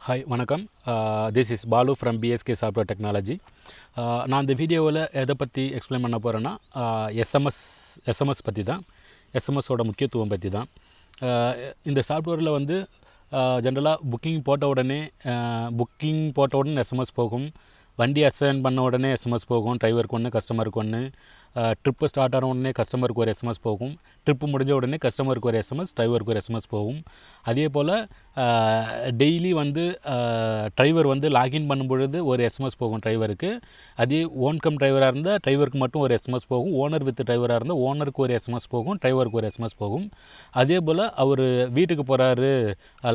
Hi வணக்கம். This is Balu from BSK software technology. நான் இந்த வீடியோவில் எதை பற்றி எக்ஸ்பிளைன் பண்ண போகிறேன்னா எஸ்எம்எஸ் பற்றி தான். எஸ்எம்எஸோட முக்கியத்துவம் பற்றி தான். இந்த சாஃப்ட்வேரில் வந்து ஜென்ரலாக புக்கிங் போட்ட உடனே எஸ்எம்எஸ் போகும். வண்டி அசைன் பண்ண உடனே எஸ்எம்எஸ் போகும். டிரைவருக்கு ஒன்று, கஸ்டமருக்கு ஒன்று. ட்ரிப்பு ஸ்டார்ட் ஆன உடனே கஸ்டமருக்கு ஒரு எஸ்எம்எஸ் போகும். ட்ரிப்பு முடிஞ்ச உடனே கஸ்டமருக்கு ஒரு எஸ்எம்எஸ், டிரைவருக்கு ஒரு எஸ்எம்எஸ் போகும். அதே போல் டெய்லி வந்து டிரைவர் வந்து லாகின் பண்ணும் பொழுது ஒரு எஸ்எம்எஸ் போகும் டிரைவருக்கு. அதே ஓன்கம் டிரைவராக இருந்தால் டிரைவருக்கு மட்டும் ஒரு எஸ்எம்எஸ் போகும். ஓனர் வித் டிரைவராக இருந்தால் ஓனருக்கு ஒரு எஸ்எம்எஸ் போகும், டிரைவருக்கு ஒரு எஸ்எம்எஸ் போகும். அதே போல் அவர் வீட்டுக்கு போகிறாரு,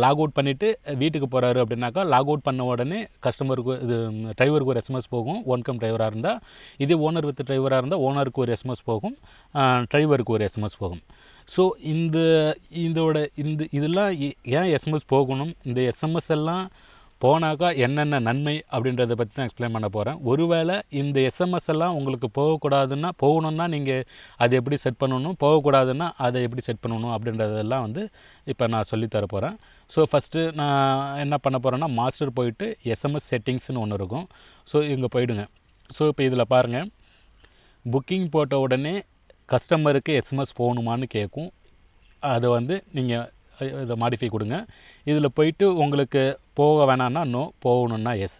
லாக் அவுட் பண்ணிவிட்டு வீட்டுக்கு போகிறாரு அப்படின்னாக்கா லாக் அவுட் பண்ண உடனே கஸ்டமருக்கு டிரைவருக்கு ஒரு எஸ்எம்எஸ் போகும் ஓன்கம் டிரைவராக இருந்தால். இதே ஓனர் வித் டிரைவராக இருந்தால் ஓனருக்கு ஒரு எஸ்எம்எஸ் போகும், டிரைவருக்கு ஒரு எஸ்எம்எஸ் போகும். ஸோ இதெல்லாம் ஏன் எஸ்எம்எஸ் போகணும், இந்த எஸ்எம்எஸ் எல்லாம் போனாக்கா என்னென்ன நன்மை அப்படின்றத பற்றி தான் எக்ஸ்பிளைன் பண்ண போகிறேன். ஒருவேளை இந்த எஸ்எம்எஸ் எல்லாம் உங்களுக்கு போகணுன்னா நீங்கள் அதை எப்படி செட் பண்ணணும், போகக்கூடாதுன்னா அதை எப்படி செட் பண்ணணும் அப்படின்றதெல்லாம் வந்து இப்போ நான் சொல்லித்தர போகிறேன். ஸோ ஃபஸ்ட்டு நான் என்ன பண்ண போகிறேன்னா, மாஸ்டர் போயிட்டு எஸ்எம்எஸ் செட்டிங்ஸ்னு ஒன்று இருக்கும். ஸோ இங்கே போயிடுங்க. ஸோ இப்போ இதில் பாருங்கள், புக்கிங் போட்ட உடனே கஸ்டமருக்கு எஸ்எம்எஸ் போகணுமான்னு கேட்கும். அதை வந்து நீங்கள் இதை மாடிஃபை கொடுங்க. இதில் போயிட்டு உங்களுக்கு போக வேணான்னா நோ, போகணுன்னா எஸ்.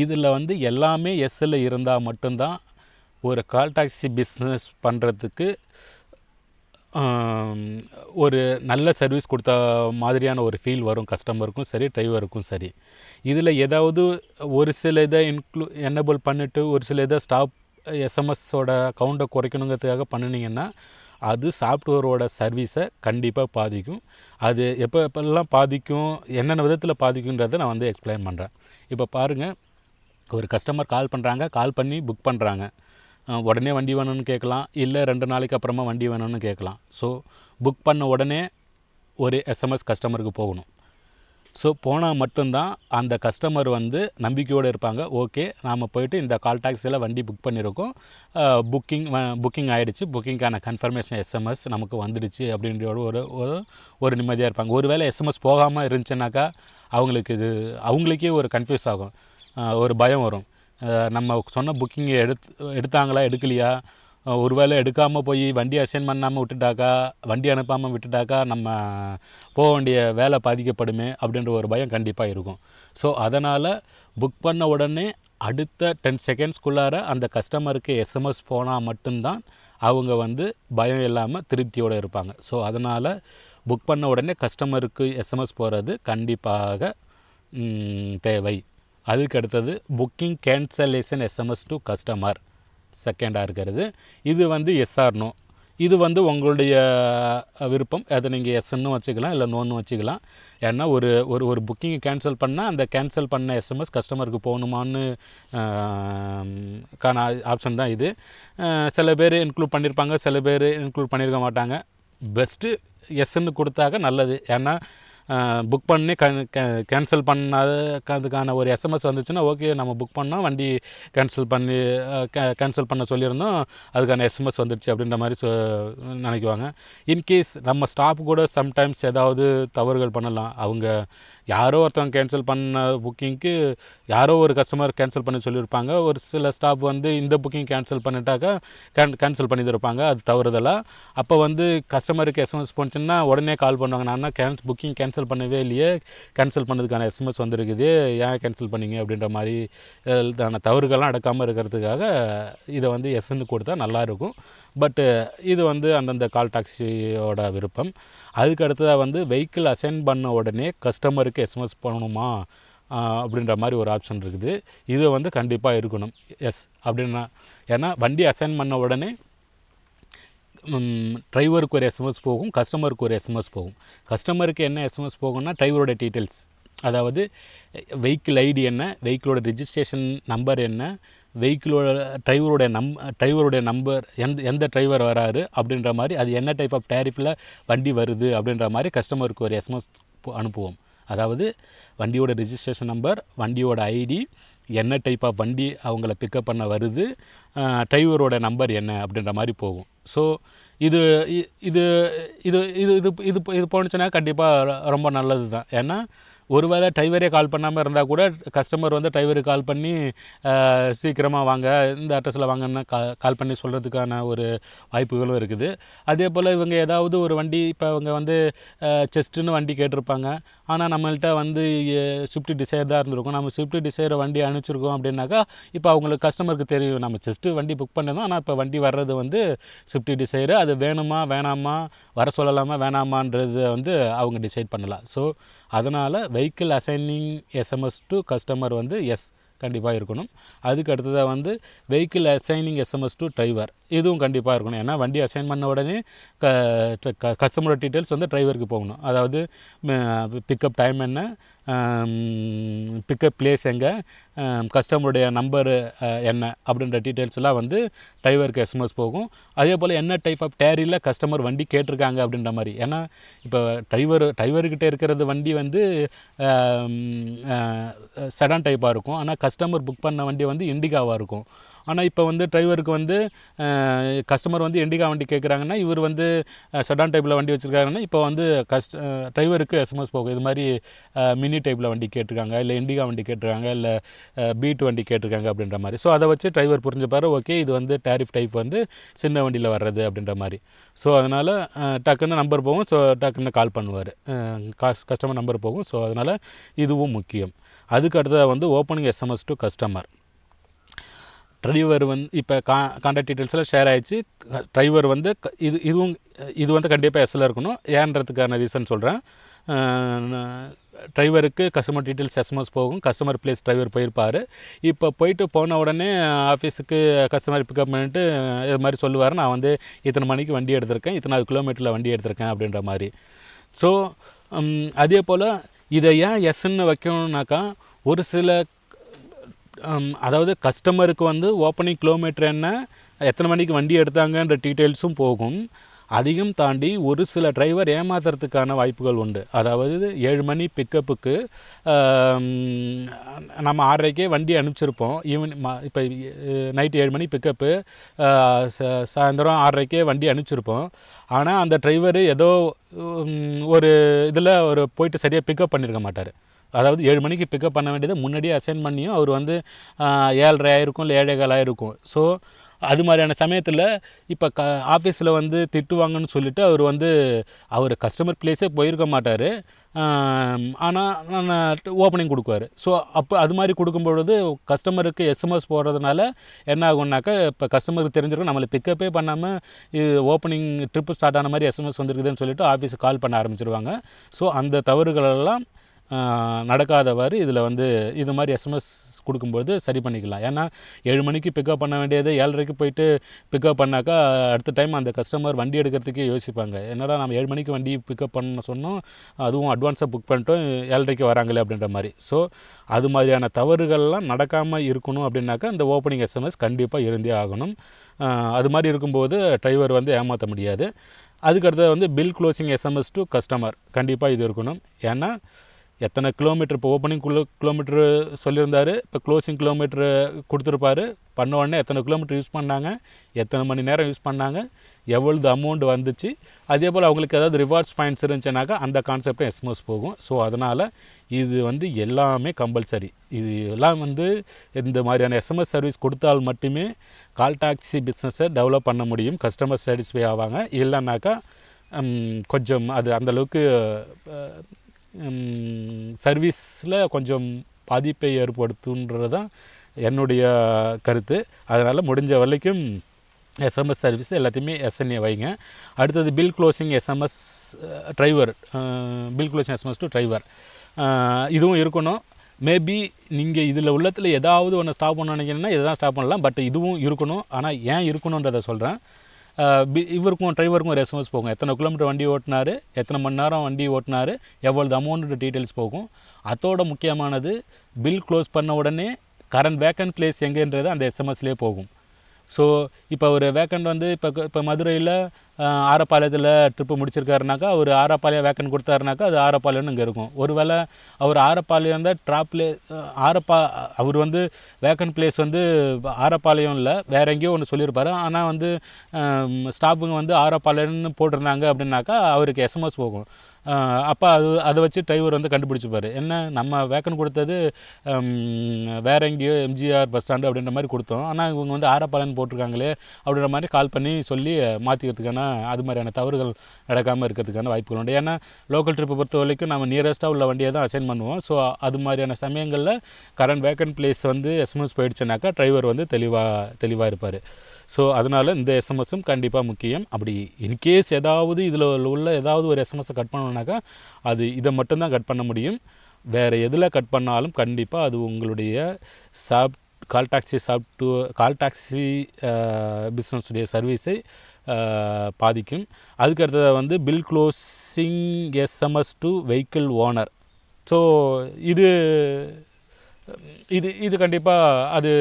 இதில் வந்து எல்லாமே எஸ்ஸில் இருந்தால் மட்டும்தான் ஒரு கால் டாக்ஸி பிஸ்னஸ் பண்ணுறதுக்கு ஒரு நல்ல சர்வீஸ் கொடுத்த மாதிரியான ஒரு ஃபீல் வரும் கஸ்டமருக்கும் சரி, டிரைவருக்கும் சரி. இதில் ஏதாவது ஒரு சில இதை எனேபிள் பண்ணிவிட்டு ஒரு சில இதை ஸ்டாப் எஸ்எம்எஸோட கவுண்டை குறைக்கணுங்கிறதுக்காக பண்ணினீங்கன்னா அது சாஃப்ட்வேரோட சர்வீஸை கண்டிப்பாக பாதிக்கும். அது எப்பெல்லாம் பாதிக்கும், என்னென்ன விதத்தில் பாதிக்குன்றதை நான் வந்து எக்ஸ்பிளைன் பண்ணுறேன். இப்போ பாருங்கள், ஒரு கஸ்டமர் கால் பண்ணுறாங்க, கால் பண்ணி புக் பண்ணுறாங்க. உடனே வண்டி வேணும்னு கேட்கலாம், இல்லை 2 நாளைக்கு அப்புறமா வண்டி வேணும்னு கேட்கலாம். ஸோ புக் பண்ண உடனே ஒரு எஸ்எம்எஸ் கஸ்டமருக்கு போகணும். ஸோ போனால் மட்டும்தான் அந்த கஸ்டமர் வந்து நம்பிக்கையோடு இருப்பாங்க. ஓகே, நாம் போய்ட்டு இந்த கால் டாக்ஸியில் வண்டி புக் பண்ணியிருக்கோம், புக்கிங் ஆகிடுச்சு, புக்கிங்கான கன்ஃபர்மேஷன் எஸ்எம்எஸ் நமக்கு வந்துடுச்சு அப்படின்ற ஒரு நிம்மதியாக இருப்பாங்க. ஒருவேளை எஸ்எம்எஸ் போகாமல் இருந்துச்சுனாக்கா அவங்களுக்கே ஒரு கன்ஃபியூஸ் ஆகும், ஒரு பயம் வரும். நம்ம சொன்ன புக்கிங்கை எடுத்தாங்களா எடுக்கலையா, ஒருவேளை எடுக்காமல் போய் வண்டி அசைன் பண்ணாமல் விட்டுட்டாக்கா, வண்டி அனுப்பாமல் விட்டுட்டாக்கா நம்ம போக வேண்டிய வேலை பாதிக்கப்படுமே அப்படின்ற ஒரு பயம் கண்டிப்பாக இருக்கும். ஸோ அதனால் புக் பண்ண உடனே அடுத்த 10 செகண்ட்ஸ்குள்ளார அந்த கஸ்டமருக்கு எஸ்எம்எஸ் போனால் மட்டும்தான் அவங்க வந்து பயம் இல்லாமல் திருப்தியோடு இருப்பாங்க. ஸோ அதனால் புக் பண்ண உடனே கஸ்டமருக்கு எஸ்எம்எஸ் போகிறது கண்டிப்பாக தேவை. அதுக்கு அடுத்தது booking cancellation SMS to customer செகண்டாக இருக்கிறது. இது வந்து எஸ்ஆர்னோ, இது வந்து உங்களுடைய விருப்பம். அதை நீங்கள் எஸ்ன்னு வச்சுக்கலாம், இல்லை நோன்னு வச்சுக்கலாம். ஏன்னா ஒரு புக்கிங்கை கேன்சல் பண்ணால் அந்த கேன்சல் பண்ண எஸ்எம்எஸ் கஸ்டமருக்கு போகணுமான்னு ஆப்ஷன் தான் இது. சில பேர் இன்க்ளூட் பண்ணியிருப்பாங்க, சில பேர் இன்க்ளூட் பண்ணியிருக்க மாட்டாங்க. பெஸ்ட்டு எஸ்ன்னு கொடுத்தாக்க நல்லது. ஏன்னா புக் பண்ணி கேன்சல் பண்ணதுக்கான ஒரு எஸ்எம்எஸ் வந்துச்சுன்னா ஓகே, நம்ம புக் பண்ணால் வண்டி கேன்சல் பண்ண சொல்லியிருந்தோம், அதுக்கான எஸ்எம்எஸ் வந்துடுச்சு அப்படின்ற மாதிரி நினைக்குவாங்க. இன்கேஸ் நம்ம ஸ்டாஃப் கூட சம்டைம்ஸ் ஏதாவது தவறுகள் பண்ணலாம். அவங்க யாரோ ஒருத்தவங்க கேன்சல் பண்ண புக்கிங்க்கு யாரோ ஒரு கஸ்டமர் கேன்சல் பண்ணி சொல்லியிருப்பாங்க. ஒரு சில ஸ்டாஃப் வந்து இந்த புக்கிங் கேன்சல் பண்ணிட்டாக்கா கேன்சல் பண்ணியிருப்பாங்க, அது தவறுதலாக. அப்போ வந்து கஸ்டமருக்கு எஸ்எம்எஸ் போச்சுன்னா உடனே கால் பண்ணுவாங்க, நான் புக்கிங் கேன்சல் பண்ணவே இல்லையே, கேன்சல் பண்ணதுக்கான எஸ்எம்எஸ் வந்துருக்குது, ஏன் கேன்சல் பண்ணிங்க அப்படின்ற மாதிரி தவறுகள்லாம் நடக்காமல் இருக்கிறதுக்காக இதை வந்து எஸ்ன்னு கொடுத்தா நல்லாயிருக்கும். பட்டு இது வந்து அந்தந்த கால் டாக்ஸியோட விருப்பம். அதுக்கு அடுத்ததாக வந்து வெஹிக்கிள் அசைன் பண்ண உடனே கஸ்டமருக்கு எஸ்எம்எஸ் பண்ணணுமா அப்படின்ற மாதிரி ஒரு ஆப்ஷன் இருக்குது. இது வந்து கண்டிப்பாக இருக்கணும் எஸ் அப்படின்னா. ஏன்னா வண்டி அசைன் பண்ண உடனே டிரைவருக்கு ஒரு எஸ்எம்எஸ் போகும், கஸ்டமருக்கு ஒரு எஸ்எம்எஸ் போகும். கஸ்டமருக்கு என்ன எஸ்எம்எஸ் போகும்னா டிரைவரோட டீட்டெயில்ஸ், அதாவது வெஹிக்கிள் ஐடி என்ன, வெஹிக்கிளோட ரிஜிஸ்ட்ரேஷன் நம்பர் என்ன, டிரைவருடைய நம்பர், எந்த டிரைவர் வராரு அப்படின்ற மாதிரி, அது என்ன டைப் ஆஃப் டேரிஃபில் வண்டி வருது அப்படின்ற மாதிரி கஸ்டமருக்கு ஒரு எஸ்எம்எஸ் அனுப்புவோம். அதாவது வண்டியோட ரிஜிஸ்ட்ரேஷன் நம்பர், வண்டியோட ஐடி, என்ன டைப் ஆஃப் வண்டி அவங்கள பிக்கப் பண்ண வருது, டிரைவரோட நம்பர் என்ன அப்படின்ற மாதிரி போகும். ஸோ இது இது இது இது இது இது இது போணுச்சுன்னா கண்டிப்பாக ரொம்ப நல்லது தான். ஏன்னா ஒருவேளை டிரைவரே கால் பண்ணாமல் இருந்தால் கூட கஸ்டமர் வந்து டிரைவருக்கு கால் பண்ணி சீக்கிரமாக வாங்க, இந்த அட்ரஸில் வாங்கன்னு கால் பண்ணி சொல்கிறதுக்கான ஒரு வாய்ப்புகளும் இருக்குது. அதே போல் இவங்க ஏதாவது ஒரு வண்டி, இப்போ அவங்க வந்து செஸ்ட்டுன்னு வண்டி கேட்டிருப்பாங்க, ஆனால் நம்மள்கிட்ட வந்து ஸ்விஃப்ட் டிசைர் தான் இருந்திருக்கும். நம்ம ஸ்விஃப்ட் டிசைரை வண்டி அனுப்பிச்சிருக்கோம் அப்படின்னாக்கா இப்போ அவங்களுக்கு கஸ்டமருக்கு தெரியும் நம்ம செஸ்ட்டு வண்டி புக் பண்ணதும், ஆனால் இப்போ வண்டி வர்றது வந்து ஸ்விஃப்ட் டிசைரு. அது வேணுமா வேணாமா, வர சொல்லலாமா வேணாமான்றது வந்து அவங்க டிசைட் பண்ணலாம். ஸோ அதனால் vehicle assigning SMS to customer வந்து எஸ் கண்டிப்பாக இருக்கணும். அதுக்கு அடுத்ததாக வந்து vehicle assigning SMS to driver, இதுவும் கண்டிப்பாக இருக்கணும். ஏன்னா வண்டி அசைன் பண்ண உடனே கஸ்டமரோட டீட்டெயில்ஸ் வந்து டிரைவருக்கு போகணும். அதாவது பிக்கப் டைம் என்ன, பிக்கப் பிளேஸ் எங்கே, கஸ்டமருடைய நம்பரு என்ன அப்படின்ற டீட்டெயில்ஸ்லாம் வந்து டிரைவருக்கு எஸ்எம்எஸ் போகும். அதே போல் என்ன டைப் ஆஃப் டேரியில் கஸ்டமர் வண்டி கேட்டிருக்காங்க அப்படின்ற மாதிரி. ஏன்னா இப்போ டிரைவர்கிட்ட இருக்கிறது வண்டி வந்து செடான் டைப்பாக இருக்கும், ஆனால் கஸ்டமர் புக் பண்ண வண்டி வந்து இண்டிகாவாக இருக்கும். ஆனால் இப்போ வந்து டிரைவருக்கு வந்து கஸ்டமர் வந்து இண்டிகா வண்டி கேட்குறாங்கன்னா, இவர் வந்து செடான் டைப்பில் வண்டி வச்சுருக்காருன்னா இப்போ வந்து டிரைவருக்கு எஸ்எம்எஸ் போகும். இது மாதிரி மினி டைப்பில் வண்டி கேட்டிருக்காங்க, இல்லை இண்டிகா வண்டி கேட்டிருக்காங்க, இல்லை பீட் வண்டி கேட்டிருக்காங்க அப்படின்ற மாதிரி. ஸோ அதை வச்சு டிரைவர் புரிஞ்சுப்பார், ஓகே இது வந்து டேரிஃப் டைப் வந்து சின்ன வண்டியில் வர்றது அப்படின்ற மாதிரி. ஸோ அதனால் டக்குன்னு நம்பர் போகும், ஸோ டக்குன்னு கால் பண்ணுவார், கஸ்டமர் நம்பர் போகும். ஸோ அதனால் இதுவும் முக்கியம். அதுக்கு அடுத்ததாக வந்து opening SMS to customer. Driver வந்து இப்போ கான்டாக்ட் டீட்டெயில்ஸ்லாம் ஷேர் ஆகிடுச்சு. டிரைவர் வந்து இது வந்து கண்டிப்பாக எஸ்ஸில் இருக்கணும். ஏன்றதுக்கான ரீசன் சொல்கிறேன். டிரைவருக்கு கஸ்டமர் டீட்டெயில்ஸ் எஸ்எம்எஸ் போகும், கஸ்டமர் பிளேஸ் டிரைவர் போயிருப்பார். இப்போ போன உடனே ஆஃபீஸுக்கு கஸ்டமர் பிக்கப் பண்ணிட்டு இது மாதிரி சொல்லுவார், நான் வந்து இத்தனை மணிக்கு வண்டி எடுத்திருக்கேன், இத்தனை கிலோமீட்டரில் வண்டி எடுத்திருக்கேன் அப்படின்ற மாதிரி. ஸோ அதே போல் இதை ஏன் எஸ்ன்னு வைக்கணுன்னாக்கா, ஒரு சில அதாவது கஸ்டமருக்கு வந்து ஓப்பனிங் கிலோமீட்டர் என்ன, எத்தனை மணிக்கு வண்டி எடுத்தாங்கன்ற டீட்டெயில்ஸும் போகும். அதையும் தாண்டி ஒரு சில டிரைவர் ஏமாத்துறதுக்கான வாய்ப்புகள் உண்டு. அதாவது 7 மணி பிக்கப்புக்கு நம்ம 6:30க்கே வண்டி அனுப்பிச்சிருப்போம். இப்போ நைட்டு 7 மணி பிக்கப்பு, சாயந்தரம் 6:30க்கே வண்டி அனுப்பிச்சிருப்போம். ஆனால் அந்த டிரைவர் ஏதோ ஒரு இதில் ஒரு போயிட்டு சரியாக பிக்கப் பண்ணியிருக்க மாட்டார். அதாவது 7 மணிக்கு பிக்கப் பண்ண வேண்டியதை முன்னாடியே அசைன் பண்ணியும் அவர் வந்து 7:30 ஆயிருக்கும், இல்லை 7:15 ஆயிருக்கும். ஸோ அது மாதிரியான சமயத்தில் இப்போ ஆஃபீஸில் வந்து திட்டுவாங்கன்னு சொல்லிவிட்டு அவர் கஸ்டமர் பிளேஸே போயிருக்க மாட்டார், ஆனால் ஓப்பனிங் கொடுக்குவார். ஸோ அப்போ அது மாதிரி கொடுக்கும்பொழுது கஸ்டமருக்கு எஸ்எம்எஸ் போடுறதுனால என்ன ஆகும்னாக்கா, இப்போ கஸ்டமருக்கு தெரிஞ்சிருக்கும் நம்மளை பிக்கப்பே பண்ணாமல் இது ஓப்பனிங் ட்ரிப்பு ஸ்டார்ட் ஆன மாதிரி எஸ்எம்எஸ் வந்துருக்குதுன்னு சொல்லிவிட்டு ஆஃபீஸுக்கு கால் பண்ண ஆரம்பிச்சிருவாங்க. ஸோ அந்த தவறுகளெல்லாம் நடக்காதவாறு இதில் வந்து இது மாதிரி எஸ்எம்எஸ் கொடுக்கும்போது சரி பண்ணிக்கலாம். ஏன்னா 7 மணிக்கு பிக்கப் பண்ண வேண்டியது 7:30க்கு போயிட்டு பிக்கப் பண்ணாக்கா அடுத்த டைம் அந்த கஸ்டமர் வண்டி எடுக்கிறதுக்கே யோசிப்பாங்க, என்னடா நம்ம 7 மணிக்கு வண்டி பிக்கப் பண்ண சொன்னோம், அதுவும் அட்வான்ஸாக புக் பண்ணிட்டோம், 7:30க்கு வராங்களே அப்படின்ற மாதிரி. ஸோ அது மாதிரியான தவறுகள்லாம் நடக்காமல் இருக்கணும் அப்படின்னாக்கா இந்த ஓப்பனிங் எஸ்எம்எஸ் கண்டிப்பாக இருந்தே ஆகணும். அது மாதிரி இருக்கும்போது டிரைவர் வந்து ஏமாற்ற முடியாது. அதுக்கடுத்தது வந்து bill closing SMS to customer, கண்டிப்பாக இது இருக்கணும். ஏன்னா எத்தனை கிலோமீட்டர், இப்போ ஓப்பனிங் கிலோமீட்ரு சொல்லியிருந்தார், இப்போ க்ளோசிங் கிலோமீட்ரு கொடுத்துருப்பாரு, பண்ண உடனே எத்தனை கிலோமீட்டர் யூஸ் பண்ணாங்க, எத்தனை மணி நேரம் யூஸ் பண்ணாங்க, எவ்வளவு அமௌண்ட் வந்துச்சு, அதே போல் அவங்களுக்கு ஏதாவது ரிவார்ட்ஸ் பாயிண்ட்ஸ் இருந்துச்சுனாக்கா அந்த கான்செப்டும் எஸ்எம்எஸ் போகும். ஸோ அதனால் இது வந்து எல்லாமே கம்பல்சரி. இது எல்லாம் வந்து இந்த மாதிரியான எஸ்எம்எஸ் சர்வீஸ் கொடுத்தால் மட்டுமே கால் டாக்ஸி பிஸ்னஸை டெவலப் பண்ண முடியும், கஸ்டமர் சாட்டிஸ்ஃபை ஆவாங்க. இல்லைனாக்கா கொஞ்சம் அது அந்தளவுக்கு சர்வீஸில் கொஞ்சம் பாதிப்பை ஏற்படுத்துன்றது தான் என்னுடைய கருத்து. அதனால் முடிஞ்ச வரைக்கும் எஸ்எம்எஸ் சர்வீஸ் எல்லாத்தையுமே எஸ்என்ஏ வைங்க. அடுத்தது bill closing SMS driver, bill closing SMS to driver, இதுவும் இருக்கணும். மேபி நீங்கள் இதில் உள்ளத்தில் ஏதாவது ஒன்று ஸ்டாப் பண்ண நினைக்கிறீங்கன்னா இதை தான் ஸ்டாப் பண்ணலாம், பட் இதுவும் இருக்கணும். ஆனால் ஏன் இருக்கணுன்றதை சொல்கிறேன். இவருக்கும் டிரைவருக்கும் ஒரு எஸ்எம்எஸ் போகும், எத்தனை கிலோமீட்டர் வண்டி ஓட்டினார், எத்தனை மணி நேரம் வண்டி ஓட்டினார், எவ்வளவு அமௌண்ட்டு டீட்டெயில்ஸ் போகும். அதோட முக்கியமானது பில் க்ளோஸ் பண்ண உடனே கரண்ட் வேக்கன்ட் பிளேஸ் எங்கேன்றது அந்த எஸ்எம்எஸ்லேயே போகும். ஸோ இப்போ ஒரு வேக்கண்ட் வந்து இப்போ மதுரையில் ஆரப்பாளையத்தில் ட்ரிப்பு முடிச்சிருக்காருனாக்கா அவர் ஆரப்பாளையம் வேக்கண்ட் கொடுத்தாருனாக்கா அது ஆரப்பாளையம்னு இங்கே இருக்கும். ஒருவேளை அவர் ஆரப்பாளையம் தான் அவர் வந்து வேக்கண்ட் பிளேஸ் வந்து ஆரப்பாளையம் இல்லை, வேறு எங்கேயோ ஒன்று சொல்லியிருப்பார், ஆனால் வந்து ஸ்டாஃபுங்க வந்து ஆரப்பாளையம்னு போட்டிருந்தாங்க அப்படின்னாக்கா அவருக்கு எஸ்எம்எஸ் போகும். அப்போ அதை வச்சு டிரைவர் வந்து கண்டுபிடிச்சிப்பார். என்ன நம்ம வேக்கன் கொடுத்தது வேற எங்கேயோ எம்ஜிஆர் பஸ் ஸ்டாண்டு அப்படின்ற மாதிரி கொடுத்தோம், ஆனால் இவங்க வந்து ஆரப்பாளையம் போட்டிருக்காங்களே அப்படின்ற மாதிரி கால் பண்ணி சொல்லி மாற்றிக்கிறதுக்கான அது மாதிரியான தவறுகள் நடக்காமல் இருக்கிறதுக்கான வாய்ப்புகள் உண்டு. ஏன்னா லோக்கல் ட்ரிப்பை பொறுத்த வரைக்கும் நம்ம நியரஸ்ட்டாக உள்ள வண்டியை தான் அசைன் பண்ணுவோம். ஸோ அது மாதிரியான சமயங்களில் கரண்ட் வேக்கன் பிளேஸ் வந்து எஸ்எம்எஸ் போயிடுச்சுனாக்கா டிரைவர் வந்து தெளிவாக இருப்பார். ஸோ அதனால் இந்த எஸ்எம்எஸும் கண்டிப்பாக முக்கியம். அப்படி இன்கேஸ் ஏதாவது இதில் உள்ள ஏதாவது ஒரு எஸ்எம்எஸை கட் பண்ணணுன்னாக்கா அது இதை மட்டும்தான் கட் பண்ண முடியும். வேறு எதில் கட் பண்ணாலும் கண்டிப்பாக அது உங்களுடைய கால் டாக்ஸி பிஸ்னஸுடைய சர்வீஸை பாதிக்கும். அதுக்கடுத்தது வந்து bill closing SMS to vehicle owner. So இது இது இது கண்டிப்பாக அது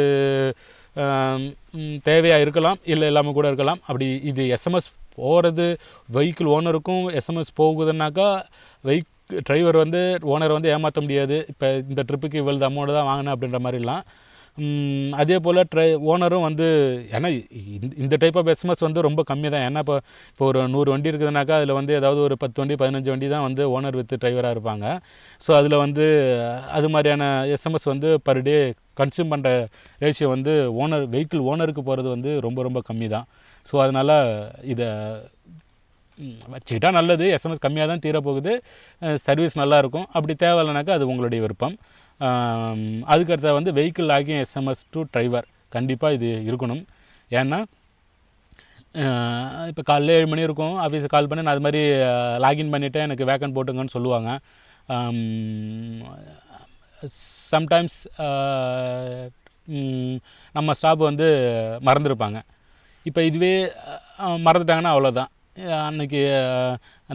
தேவையாக இருக்கலாம், இல்லை இல்லாமல் கூட இருக்கலாம். அப்படி இது எஸ்எம்எஸ் போகிறது வெஹிக்கிள் ஓனருக்கும் எஸ்எம்எஸ் போகுதுன்னாக்கா டிரைவர் வந்து ஓனரை வந்து ஏமாற்ற முடியாது. இப்போ இந்த ட்ரிப்புக்கு இவ்வளவு அமௌண்ட் தான் வாங்கினேன் அப்படின்ற மாதிரிலாம். அதே போல் ஓனரும் வந்து ஏன்னா இந்த டைப் ஆஃப் எஸ்எம்எஸ் வந்து ரொம்ப கம்மி தான். ஏன்னா இப்போ ஒரு 100 வண்டி இருக்குதுனாக்கா அதில் வந்து ஏதாவது ஒரு 10 வண்டி 15 வண்டி தான் வந்து ஓனர் வித் டிரைவராக இருப்பாங்க. ஸோ அதில் வந்து அது மாதிரியான எஸ்எம்எஸ் வந்து பர் டே கன்சியூம் பண்ணுற ரேஷியோ வந்து வெஹிக்கிள் ஓனருக்கு போகிறது வந்து ரொம்ப ரொம்ப கம்மி தான். ஸோ அதனால் இதை வச்சுக்கிட்டால் நல்லது. எஸ்எம்எஸ் கம்மியாக தான் தீரப்போகுது, சர்வீஸ் நல்லாயிருக்கும். அப்படி தேவையில்லைனாக்கா அது உங்களுடைய விருப்பம். அதுக்கடுத்த வந்து vehicle login SMS to driver கண்டிப்பாக இது இருக்கணும். ஏன்னா இப்போ காலையில் 7 மணி இருக்கும், ஆஃபீஸுக்கு கால் பண்ணி நான் அது மாதிரி லாகின் பண்ணிவிட்டேன் எனக்கு வேக்கன் போட்டுங்கன்னு சொல்லுவாங்க. சம்டைம்ஸ் நம்ம ஸ்டாஃப் வந்து மறந்துருப்பாங்க. இப்போ இதுவே மறந்துட்டாங்கன்னா அவ்வளோதான். அன்றைக்கி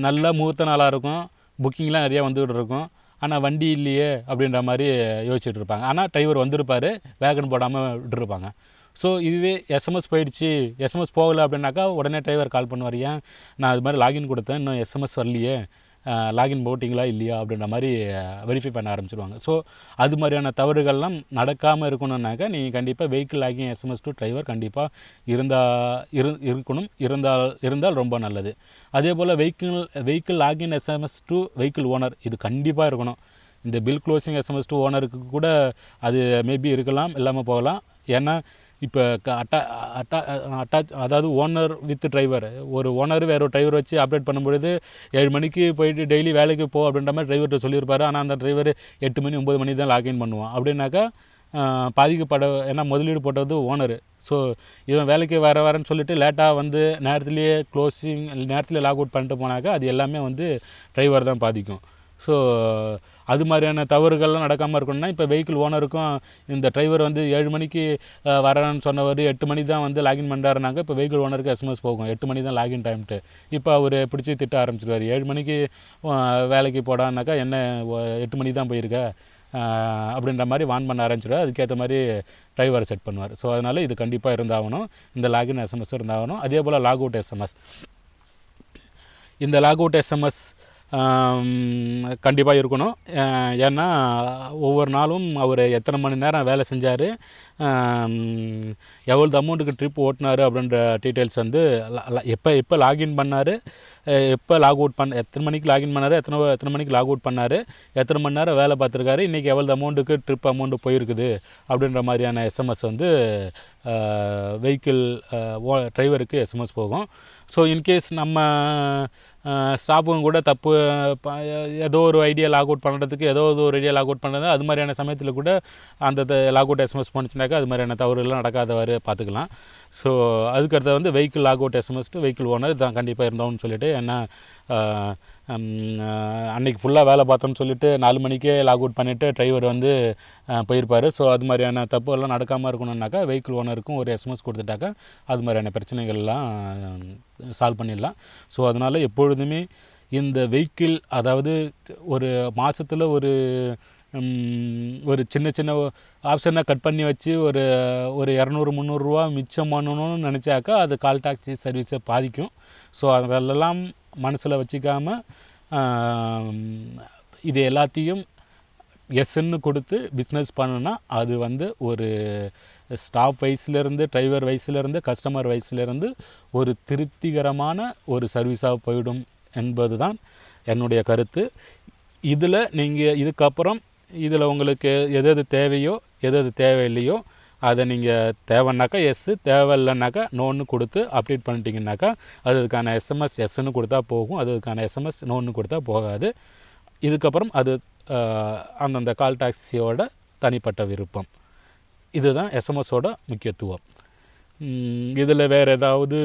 நல்ல முகூர்த்த நாளாக இருக்கும், புக்கிங்லாம் நிறையா வந்துக்கிட்டு இருக்கும், ஆனால் வண்டி இல்லையே அப்படின்ற மாதிரி யோசிச்சுட்டு இருப்பாங்க. ஆனால் டிரைவர் வந்திருப்பார், வேகன் போடாமல் விட்டுருப்பாங்க. ஸோ இதுவே எஸ்எம்எஸ் போயிடுச்சு, எஸ்எம்எஸ் போகலை அப்படின்னாக்கா உடனே டிரைவர் கால் பண்ணுவார், ஏன் நான் அது மாதிரி லாகின் கொடுத்தேன் இன்னும் எஸ்எம்எஸ் வரலையே, லாகின் போட்டிங்களா இல்லையா அப்படின்ற மாதிரி வெரிஃபை பண்ண ஆரம்பிச்சிடுவாங்க. ஸோ அது மாதிரியான தவறுகள்லாம் நடக்காமல் இருக்கணுன்னாக்கா நீங்கள் கண்டிப்பாக vehicle login SMS to driver கண்டிப்பாக இருக்கணும். இருந்தால் ரொம்ப நல்லது. அதே போல் vehicle login SMS to vehicle owner இது கண்டிப்பாக இருக்கணும். இந்த பில் க்ளோசிங் எஸ்எம்எஸ் டு ஓனருக்கு கூட அது மேபி இருக்கலாம், இல்லாமல் போகலாம். ஏன்னா இப்போ அதாவது ஓனர் வித் டிரைவர், ஒரு ஓனர் வேறு ஒரு டிரைவர் வச்சு ஆப்ரேட் பண்ணும்பொழுது 7 மணிக்கு போயிட்டு டெய்லி வேலைக்கு போ அப்படின்ற மாதிரி டிரைவர்கிட்ட சொல்லியிருப்பாரு. ஆனால் அந்த டிரைவர் 8 மணி 9 மணி தான் லாகின் பண்ணுவான். அப்படின்னாக்கா ஏன்னா முதலீடு போட்டது ஓனரு. ஸோ இவன் வேலைக்கு வரேன்னு சொல்லிட்டு லேட்டாக வந்து நேரத்திலே லாக் அவுட் பண்ணிட்டு போனாக்கா அது எல்லாமே வந்து டிரைவர் தான் பாதிக்கும். ஸோ அது மாதிரியான தவறுகள்லாம் நடக்காமல் இருக்கணும்னா இப்போ வெஹிக்கிள் ஓனருக்கும் இந்த டிரைவர் வந்து 7 மணிக்கு வரேன்னு சொன்னவர் 8 மணி தான் வந்து லாகின் பண்ணுறாருனாங்க. இப்போ வெஹிக்கிள் ஓனருக்கு எஸ்எம்எஸ் போகும் 8 மணி தான் லாகின் டைம்ட்டு. இப்போ அவர் பிடிச்சி திட்ட ஆரம்பிச்சிடுவார், 7 மணிக்கு வேலைக்கு போடான்னாக்கா என்ன 8 மணி தான் போயிருக்க அப்படின்ற மாதிரி வான் பண்ண ஆரம்பிச்சிடுவார். அதுக்கேற்ற மாதிரி டிரைவர் செட் பண்ணுவார். ஸோ அதனால் இது கண்டிப்பாக இருந்தாகணும், இந்த லாகின் எஸ்எம்எஸ் இருந்தாகணும். அதே போல் லாக் அவுட் எஸ்எம்எஸ், இந்த லாக் அவுட் எஸ்எம்எஸ் கண்டிப்பாக இருக்கணும். ஏன்னா ஒவ்வொரு நாளும் அவர் எத்தனை மணி நேரம் வேலை செஞ்சார், எவ்வளோ அமௌண்ட்டுக்கு ட்ரிப் ஓட்டினார் அப்படின்ற டீட்டெயில்ஸ் வந்து எப்போ லாகின் பண்ணார், எப்போ லாக் அவுட் எத்தனை மணிக்கு லாகின் பண்ணார், எத்தனை மணிக்கு லாக் அவுட் பண்ணார், எத்தனை மணி நேரம் வேலை பார்த்துருக்காரு, இன்றைக்கி எவ்வளோ அமௌண்ட்டுக்கு ட்ரிப் அமௌண்ட்டு போயிருக்குது அப்படின்ற மாதிரியான எஸ்எம்எஸ் வந்து வெஹிக்கிள் டிரைவருக்கு எஸ்எம்எஸ் போகும். ஸோ இன்கேஸ் நம்ம ஸ்டாஃபுங்க கூட தப்பு ஏதோ ஒரு ஐடியா லாக் அவுட் பண்ணுறதுக்கு லாக் அவுட் பண்ணுறது அது மாதிரியான சமயத்தில் கூட அந்த லாக் அவுட் எஸ்எம்எஸ் பண்ணிச்சுனாக்கா அது மாதிரியான தவறுலாம் நடக்காதவாறு பார்த்துக்கலாம். ஸோ அதுக்கடுத்து வந்து vehicle lock out SMS to vehicle owner தான் கண்டிப்பாக இருந்தோம்னு சொல்லிட்டு, ஏன்னா அன்றைக்கி ஃபுல்லாக வேலை பார்த்தோம்னு சொல்லிட்டு 4 மணிக்கே லாக் அவுட் பண்ணிவிட்டு டிரைவர் வந்து போயிருப்பார். ஸோ அது மாதிரியான தப்பு எல்லாம் நடக்காமல் இருக்கணுன்னாக்கா வெஹிக்கிள் ஓனருக்கும் ஒரு எஸ்எம்எஸ் கொடுத்துட்டாக்கா அது மாதிரியான பிரச்சனைகள்லாம் சால்வ் பண்ணிடலாம். ஸோ அதனால் எப்பொழுதுமே இந்த வெஹிக்கிள், அதாவது ஒரு மாதத்தில் ஒரு சின்ன சின்ன ஆப்ஷனை கட் பண்ணி வச்சு ஒரு 200-300 ரூபா மிச்சம் பண்ணணும்னு நினச்சாக்கா அது கால் டாக்ஸி சர்வீஸை பாதிக்கும். ஸோ அதெல்லாம் மனசில் வச்சுக்காமல் இது எல்லாத்தையும் எஸ்ன்னு கொடுத்து பிஸ்னஸ் பண்ணுனா அது வந்து ஒரு ஸ்டாஃப் வைஸ்லேருந்து, டிரைவர் வைஸ்லேருந்து, கஸ்டமர் வைஸ்லேருந்து ஒரு திருப்திகரமான ஒரு சர்வீஸாக போயிடும் என்பது தான் என்னுடைய கருத்து. இதில் நீங்கள் இதுக்கப்புறம் இதில் உங்களுக்கு எது எது தேவையோ எது எது தேவையில்லையோ அதை நீங்கள் தேவைன்னாக்கா எஸ்ஸு, தேவையில்லைனாக்கா நோன்னு கொடுத்து அப்டேட் பண்ணிட்டீங்கன்னாக்கா அதுக்கான எஸ்எம்எஸ் எஸ்ன்னு கொடுத்தா போகும், அதுக்கான எஸ்எம்எஸ் நோன்னு கொடுத்தா போகாது. இதுக்கப்புறம் அது அந்தந்த கால் டாக்ஸியோட தனிப்பட்ட விருப்பம். இதுதான் எஸ்எம்எஸோட முக்கியத்துவம். இதில் வேறு ஏதாவது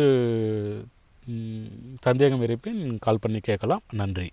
சந்தேகம் இருப்பின் கால் பண்ணி கேட்கலாம். நன்றி.